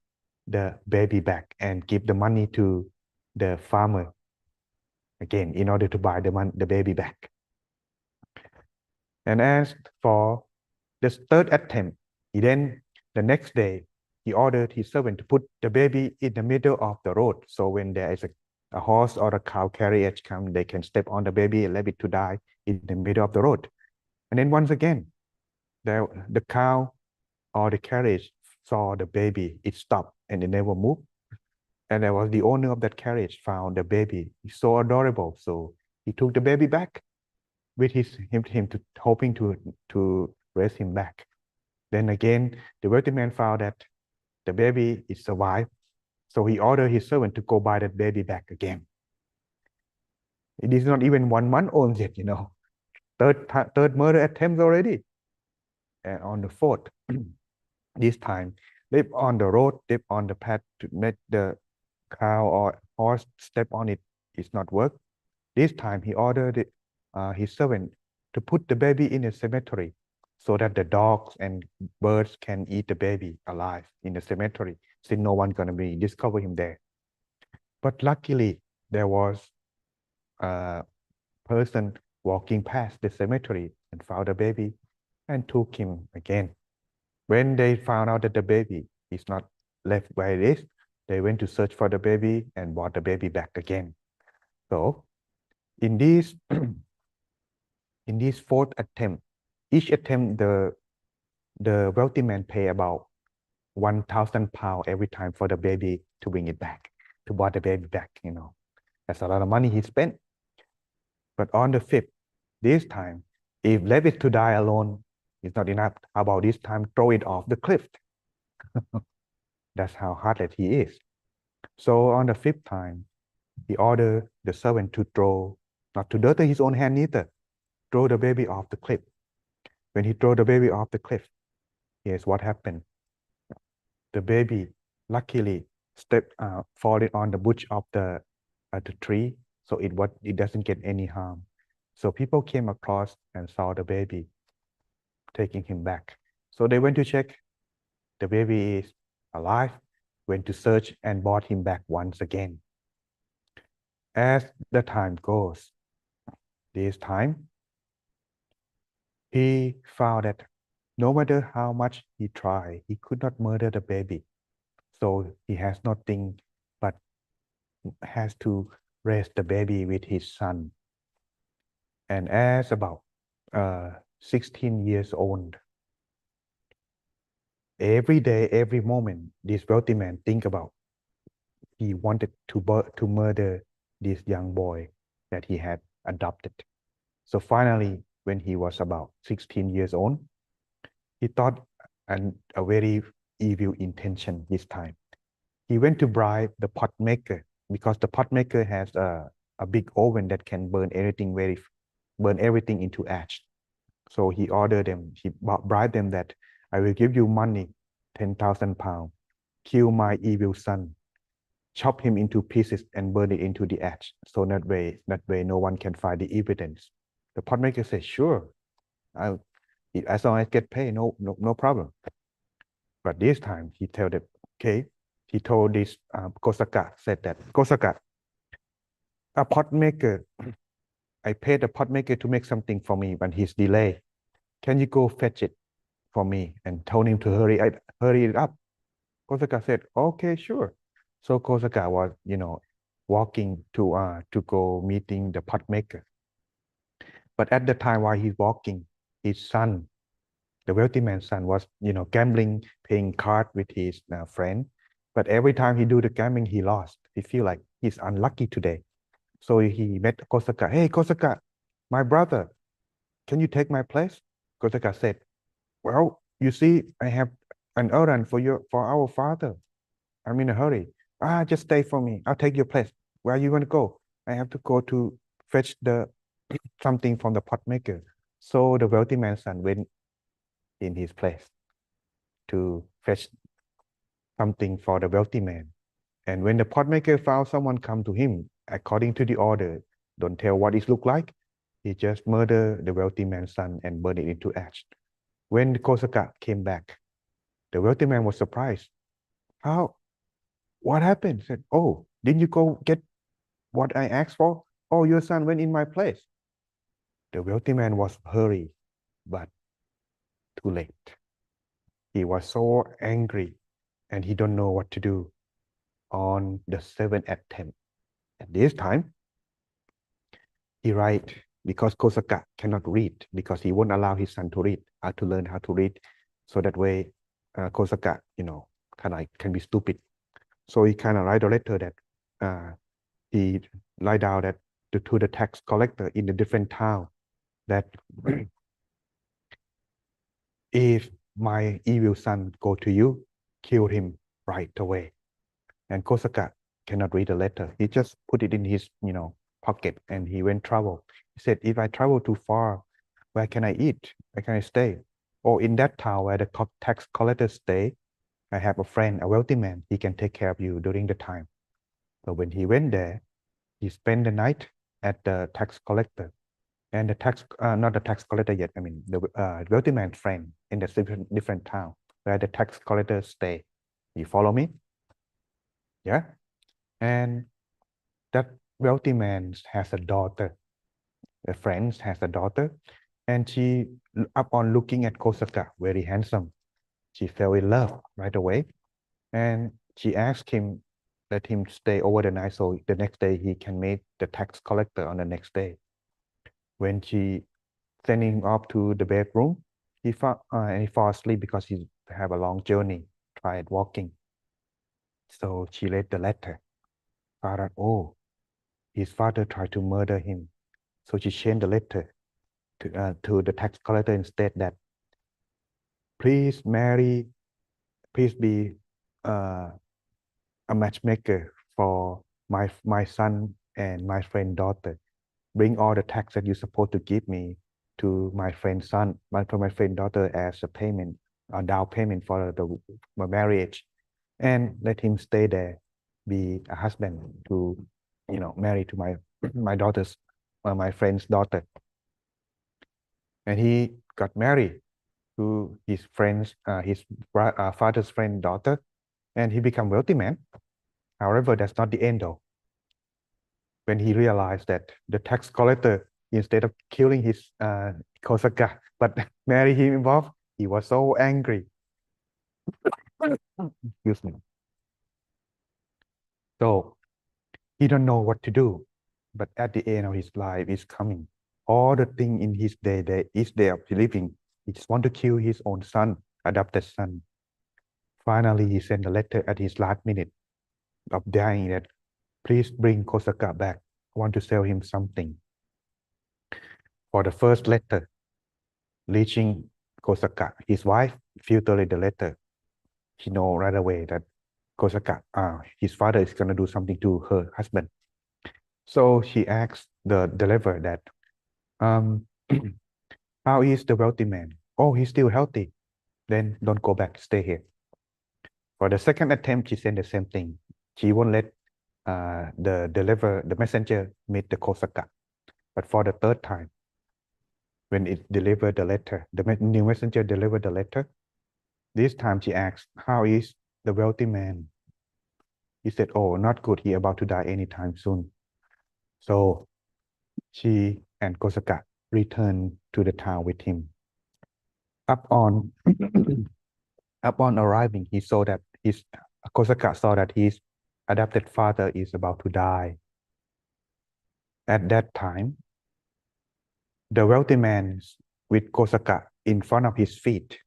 the baby back and give the money to the farmer again in order to buy the baby back. And as for the third attempt, the next day, he ordered his servant to put the baby in the middle of the road. So when there is a horse or a cow carriage come, they can step on the baby and let it to die in the middle of the road. And then once again, the cow or the carriage saw the baby, it stopped and it never moved. And there was the owner of that carriage found the baby. It's so adorable. So he took the baby back with him hoping to raise him back. Then again, the wealthy man found that the baby is survived. So he ordered his servant to go buy that baby back again. It is not even 1 month old yet. Third murder attempt already. And on the fourth, this time, they on the road, they on the path to make the cow or horse step on it. It's not work. This time he ordered his servant to put the baby in a cemetery so that the dogs and birds can eat the baby alive in the cemetery, since no one gonna be discover him there. But luckily, there was a person walking past the cemetery and found the baby and took him again. When they found out that the baby is not left where it is, they went to search for the baby and brought the baby back again. So in this in this fourth attempt, each attempt the wealthy man pay about 1,000 pounds every time for the baby to bring it back, to brought the baby back. That's a lot of money he spent. But on the fifth, this time, if left it to die alone, it's not enough. How about this time, throw it off the cliff? That's how heartless he is. So on the fifth time, he ordered the servant to not to dirty his own hand either, throw the baby off the cliff. When he threw the baby off the cliff, here's what happened. The baby luckily falling on the bush of the tree, so it doesn't get any harm. So people came across and saw the baby, taking him back. So they went to check. The baby is alive, went to search and brought him back once again. As the time goes, this time, he found that no matter how much he tried, he could not murder the baby. So he has nothing but has to raise the baby with his son. And as about 16 years old, every day, every moment, this wealthy man think about he wanted to murder this young boy that he had adopted. So finally, when he was about 16 years old, he thought a very evil intention this time. He went to bribe the pot maker because the pot maker has a big oven that can burn everything into ash. So he ordered them, he bribed them that I will give you money, 10,000 pounds, kill my evil son, chop him into pieces and burn it into the ash. So that way no one can find the evidence. The pot maker said, sure, I'll, as long as I get paid, no problem. But this time he told them, okay, he told this Kosaka, said that, Kosaka, a pot maker, I paid a pot maker to make something for me when he's delayed. Can you go fetch it for me? And told him to hurry it up. Kosaka said, okay, sure. So Kosaka was, walking to go meeting the pot maker. But at the time while he's walking, his son, the wealthy man's son, was, gambling, playing card with his friend. But every time he do the gambling, he lost. He feel like he's unlucky today. So he met Kosaka. Hey, Kosaka, my brother, can you take my place? Kosaka said, well, you see, I have an errand for our father. I'm in a hurry. Just stay for me. I'll take your place. Where are you going to go? I have to go to fetch the something from the pot maker. So the wealthy man's son went in his place to fetch something for the wealthy man. And when the pot maker found someone come to him, according to the order, don't tell what it looked like, he just murdered the wealthy man's son and burned it into ash. When Kosaka came back, the wealthy man was surprised. How? What happened? He said, oh, didn't you go get what I asked for? Oh, your son went in my place. The wealthy man was hurried, but too late. He was so angry and he don't know what to do on the seventh attempt. At this time, he write because Kosaka cannot read because he won't allow his son to read, to learn how to read. So that way, Kosaka, can be stupid. So he kind of write a letter that he write down that to the tax collector in a different town that if my evil son go to you, kill him right away. And Kosaka cannot read the letter. He just put it in his, pocket and he went travel. He said, if I travel too far, where can I eat? Where can I stay? Or in that town where the tax collector stay, I have a friend, a wealthy man. He can take care of you during the time. So when he went there, he spent the night at the tax collector. And not the tax collector yet, I mean, the wealthy man's friend in the different town where the tax collector stay. You follow me? Yeah. And that wealthy man has a daughter. The friend has a daughter. And she, upon looking at Kosaka, very handsome, she fell in love right away. And she asked him, let him stay over the night so the next day he can meet the tax collector on the next day. When she sending him up to the bedroom, he fall asleep because he have a long journey, tried walking. So she read the letter. Found out, oh, his father tried to murder him. So she changed the letter to the tax collector instead that, please be uh, a matchmaker for my son and my friend daughter. Bring all the tax that you're supposed to give me to my friend's son, for my friend daughter as a payment, a down payment for my marriage, and let him stay there, be a husband to, marry to my daughter's, my friend's daughter. And he got married to his father's friend daughter, and he become wealthy man. However, that's not the end though. When he realized that the tax collector, instead of killing his Kosaka, but marry him involved, he was so angry. Excuse me. So he don't know what to do. But at the end of his life is coming. All the thing in his each day of living, he just want to kill his own son, adopted son. Finally, he sent a letter at his last minute of dying that, please bring Kosaka back. I want to sell him something. For the first letter, reaching Kosaka, his wife filtered the letter. She know right away that Kosaka, his father is going to do something to her husband. So she asked the deliverer that, how is the wealthy man? Oh, he's still healthy. Then don't go back, stay here. For the second attempt, she said the same thing. She won't let the messenger meet the Kosaka. But for the third time, when it delivered the letter, the new messenger delivered the letter. This time she asked, "How is the wealthy man?" He said, "Oh, not good. He about to die anytime soon." So she and Kosaka returned to the town with him. Upon upon arriving, he saw that his Kosaka saw that his adopted father is about to die. At that time, the wealthy man with Kosaka in front of his feet.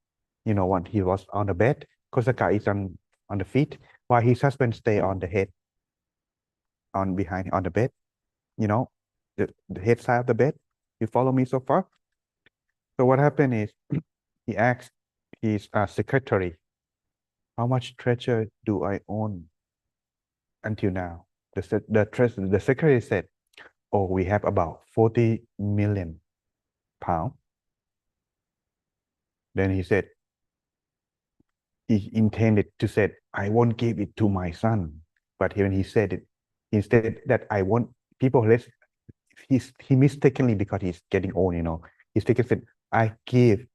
When he was on the bed, Kosaka is on the feet, while his husband stay on the head, on behind on the bed. You know, the head side of the bed. You follow me so far? So what happened is he asked his secretary, "How much treasure do I own until now?" The secretary said, "Oh, we have about 40 million pounds." Then he said, he intended to say, "I won't give it to my son." But when he said it, instead that I want people, he mistakenly, because he's getting old, he mistakenly said, "I give,"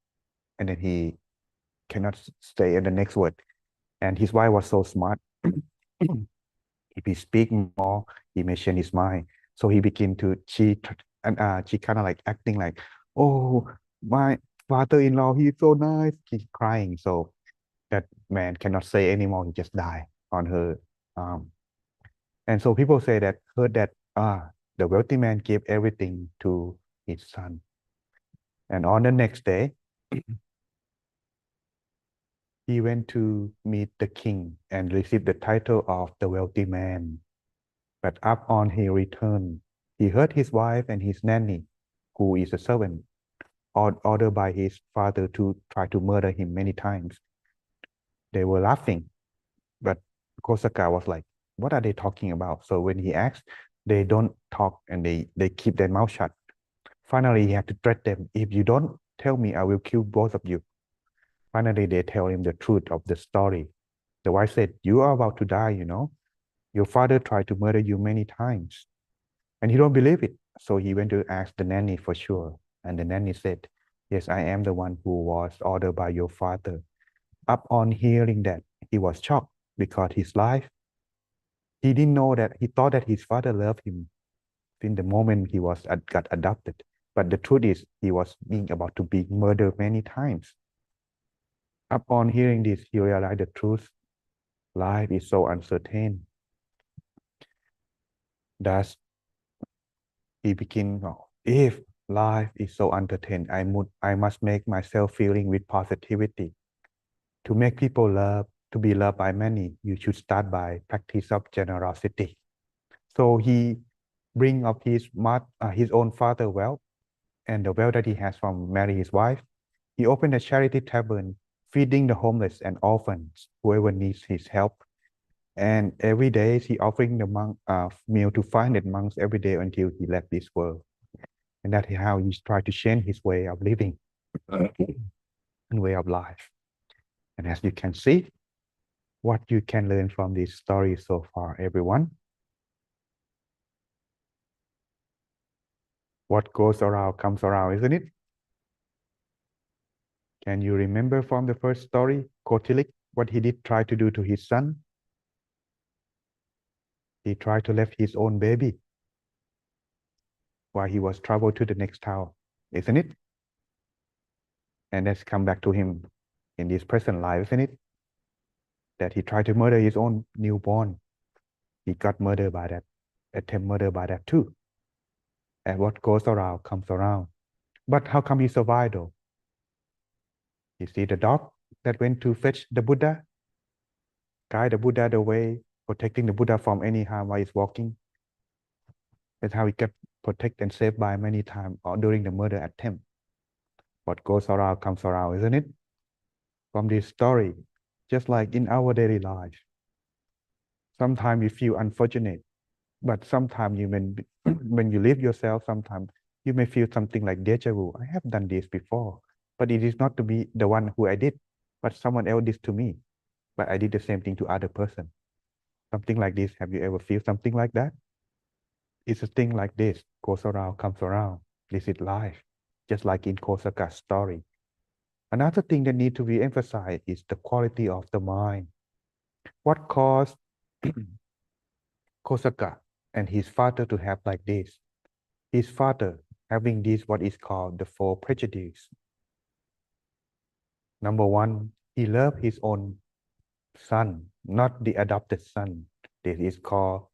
and then he cannot stay in the next word. And his wife was so smart. If he speak more, he may change his mind. So he began to cheat, and she kind of like acting like, "Oh, my father-in-law, he's so nice." He's crying. So that man cannot say anymore. He just died on her arm. And so people say that heard that the wealthy man gave everything to his son. And on the next day, he went to meet the king and received the title of the wealthy man. But upon he returned, he heard his wife and his nanny, who is a servant, ordered by his father to try to murder him many times. They were laughing, but Kosaka was like, "What are they talking about?" So when he asked, they don't talk, and they keep their mouth shut. Finally, he had to threat them, "If you don't tell me, I will kill both of you." Finally, they tell him the truth of the story. The wife said, "You are about to die, you know. Your father tried to murder you many times." And he don't believe it. So he went to ask the nanny for sure. And the nanny said, "Yes, I am the one who was ordered by your father." Upon hearing that, he was shocked, because his life, he didn't know that, he thought that his father loved him in the moment he got adopted. But the truth is, he was being about to be murdered many times. Upon hearing this, he realized the truth. Life is so uncertain. Thus, he began, if life is so uncertain, I must make myself feeling with positivity. To make people love, to be loved by many, you should start by practice of generosity. So he bring up his own father wealth, and the wealth that he has from marrying his wife. He opened a charity tavern, feeding the homeless and orphans, whoever needs his help. And every day he offering the monk meal to 500 monks every day until he left this world. And that's how he tried to change his way of living and way of life. And as you can see, what you can learn from this story so far, everyone. What goes around comes around, isn't it? Can you remember from the first story, Kotilik, what he did try to do to his son? He tried to leave his own baby while he was traveled to the next town, isn't it? And let's come back to him in this present life, isn't it? That he tried to murder his own newborn. He got murdered by that, attempt murder by that too. And what goes around comes around. But how come he survived though? You see the dog that went to fetch the Buddha, guide the Buddha the way, protecting the Buddha from any harm while he's walking. That's how he got protected and saved by many times or during the murder attempt. What goes around comes around, isn't it? From this story, just like in our daily life, sometimes you feel unfortunate, but sometimes you when when you live yourself, sometimes you may feel something like deja vu. I have done this before, but it is not to be the one who I did, but someone else did to me. But I did the same thing to other person. Something like this. Have you ever feel something like that? It's a thing like this, goes around, comes around. This is life. just like in Kosaka's story. Another thing that needs to be emphasized is the quality of the mind. What caused Kosaka and his father to have like this? His father having this what is called the four prejudice. Number one, he loved his own son, not the adopted son. This is called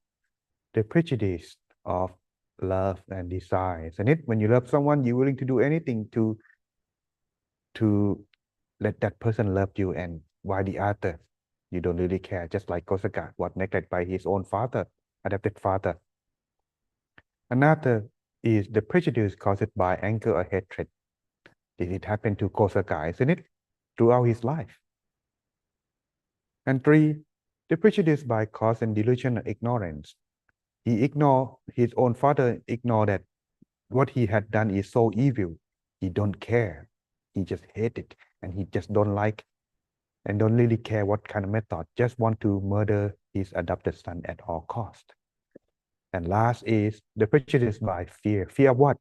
the prejudice of love and desire. Isn't it? When you love someone, you're willing to do anything to let that person love you, and why the other you don't really care. Just like Kosaka was neglected by his own father, adopted father. Another is the prejudice caused by anger or hatred. Did it happen to Kosaka, isn't it? Throughout his life. And three, the prejudice by cause and delusion and ignorance. He ignored his own father, ignored that what he had done is so evil. He don't care. He just hate it, and he just don't like and don't really care what kind of method. Just want to murder his adopted son at all cost. And last is the prejudice by fear. Fear of what?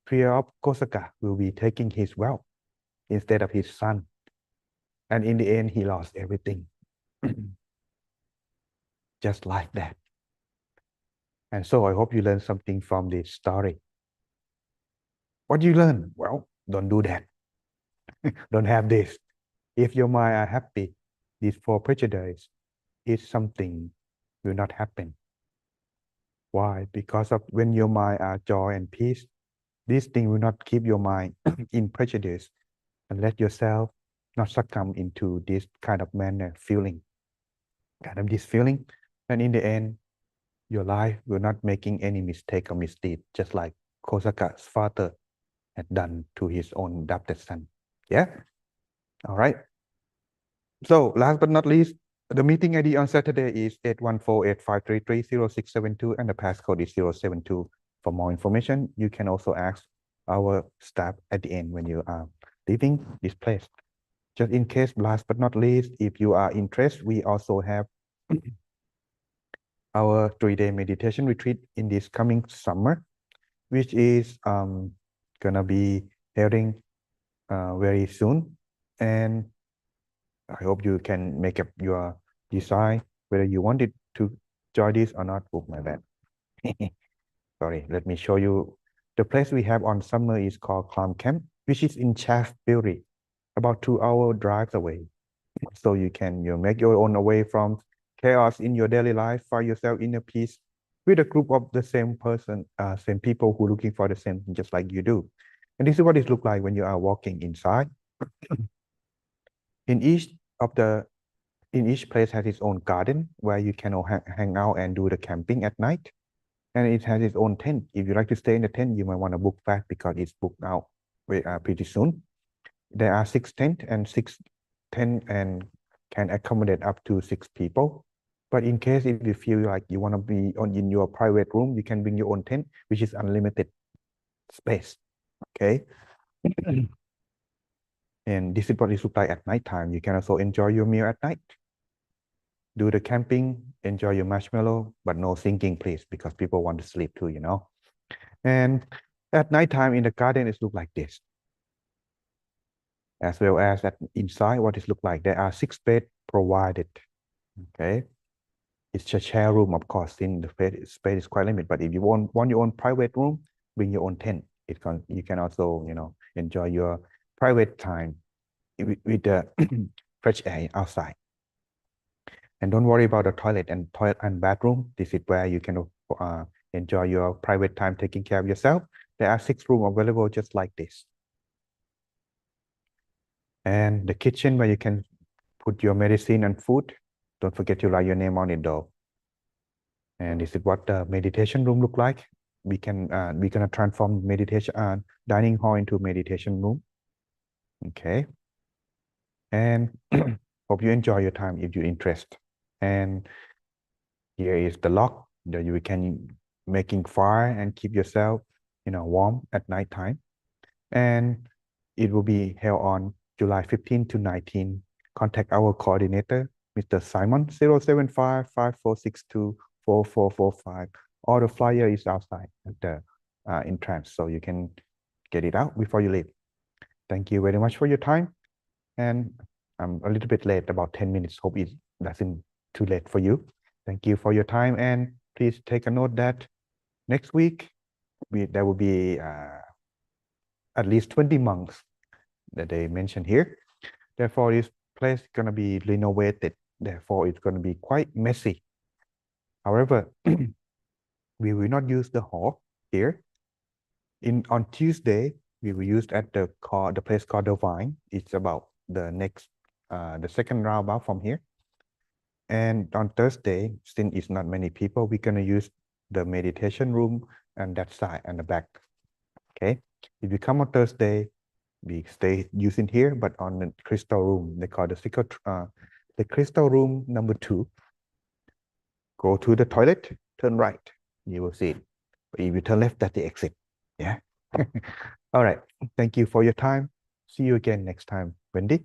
Fear of Kosaka will be taking his wealth instead of his son. And in the end, he lost everything. Just like that. And so I hope you learned something from this story. What do you learn? Well, don't do that. Don't have this. If your mind are happy, these four prejudice is something will not happen. Why? Because of when your mind are joy and peace, this thing will not keep your mind in prejudice and let yourself not succumb into this kind of manner feeling, kind of this feeling. And in the end, your life will not making any mistake or misdeed, just like Kosaka's father had done to his own adopted son. Yeah? All right. So last but not least, the meeting ID on Saturday is 814-8533-0672 and the passcode is 072. For more information, you can also ask our staff at the end when you are leaving this place. Just in case, last but not least, if you are interested, we also have our 3-day meditation retreat in this coming summer, which is gonna be heading very soon. And I hope you can make up your decide whether you wanted to join this or not. Oh, my bad. Sorry, let me show you. The place we have on summer is called Clam Camp, which is in Shaftesbury, about 2-hour drives away. So you can make your own away from chaos in your daily life, find yourself in a peace with a group of the same person, same people who are looking for the same, just like you do. And this is what it looks like when you are walking inside. In each of the in each place has its own garden where you can hang out and do the camping at night. And it has its own tent. If you like to stay in the tent, you might want to book fast because it's booked out pretty soon. There are 6 tents and 6 tent and can accommodate up to 6 people. But in case if you feel like you want to be in your private room, you can bring your own tent, which is unlimited space. Okay. And this is what it looks like at night time. You can also enjoy your meal at night. Do the camping, enjoy your marshmallow, but no singing, please, because people want to sleep too, And at nighttime in the garden, it looks like this. As well as at inside, what it looks like. There are 6 beds provided. Okay. It's a share room, of course, in the space is quite limited. But if you want your own private room, bring your own tent. You can also, enjoy your private time with the fresh air outside. And don't worry about the toilet and bathroom. This is where you can enjoy your private time taking care of yourself. There are 6 rooms available just like this. And the kitchen where you can put your medicine and food. Don't forget to write your name on it though. And this is what the meditation room look like. We're gonna transform meditation dining hall into meditation room. Okay. And hope you enjoy your time if you're interested. And here is the lock that you can making fire and keep yourself, warm at night time. And it will be held on July 15 to 19. Contact our coordinator, Mr. Simon, 075-5462-4445. Or the flyer is outside at the entrance, so you can get it out before you leave. Thank you very much for your time. And I'm a little bit late, about 10 minutes. Hope it doesn't too late for you. Thank you for your time. And please take a note that next week, there will be at least 20 monks that they mentioned here. Therefore, this place is going to be renovated. Therefore, it's going to be quite messy. However, we will not use the hall here. On Tuesday, we will use at the place called the Vine. It's about the second roundabout from here. And on Thursday, since it's not many people, we're gonna use the meditation room on that side and the back. Okay. If you come on Thursday, we stay using here, but on the crystal room, they call the crystal room number 2. Go to the toilet, turn right, you will see it. But if you turn left, that's the exit. Yeah. All right. Thank you for your time. See you again next time, Wendy.